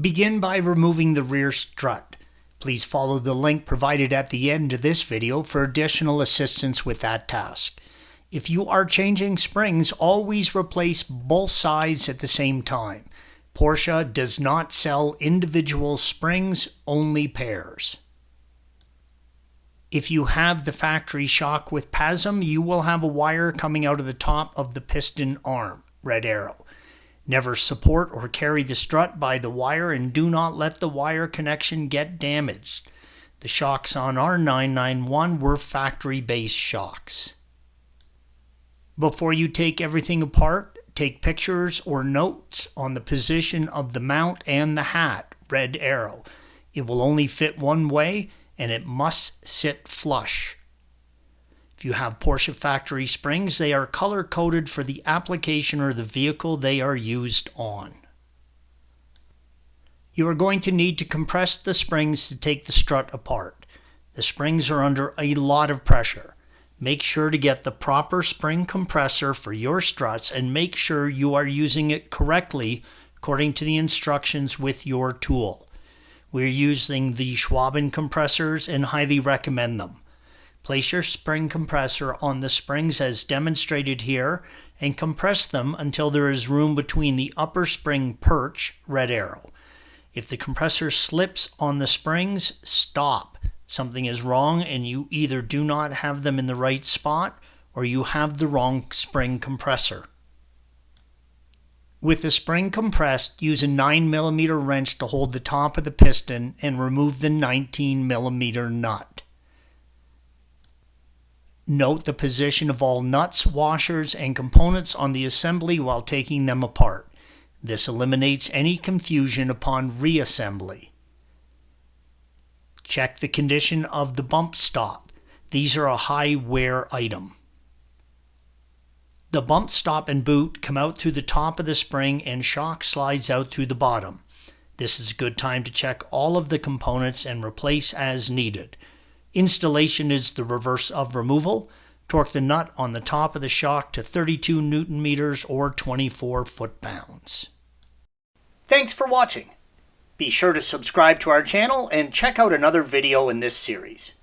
Begin by removing the rear strut. Please follow the link provided at the end of this video for additional assistance with that task. If you are changing springs, always replace both sides at the same time. Porsche does not sell individual springs, only pairs. If you have the factory shock with PASM, you will have a wire coming out of the top of the piston arm, red arrow. Never support or carry the strut by the wire, and do not let the wire connection get damaged. The shocks on our 991 were factory-based shocks. Before you take everything apart, take pictures or notes on the position of the mount and the hat, red arrow. It will only fit one way, and it must sit flush. If you have Porsche factory springs, they are color-coded for the application or the vehicle they are used on. You are going to need to compress the springs to take the strut apart. The springs are under a lot of pressure. Make sure to get the proper spring compressor for your struts and make sure you are using it correctly according to the instructions with your tool. We're using the Schwaben compressors and highly recommend them. Place your spring compressor on the springs as demonstrated here and compress them until there is room between the upper spring perch, red arrow. If the compressor slips on the springs, stop. Something is wrong and you either do not have them in the right spot or you have the wrong spring compressor. With the spring compressed, use a 9mm wrench to hold the top of the piston and remove the 19mm nut. Note the position of all nuts, washers, and components on the assembly while taking them apart. This eliminates any confusion upon reassembly. Check the condition of the bump stop. These are a high wear item. The bump stop and boot come out through the top of the spring and shock slides out through the bottom. This is a good time to check all of the components and replace as needed. Installation is the reverse of removal. Torque the nut on the top of the shock to 32 Newton meters or 24 foot-pounds. Thanks for watching. Be sure to subscribe to our channel and check out another video in this series.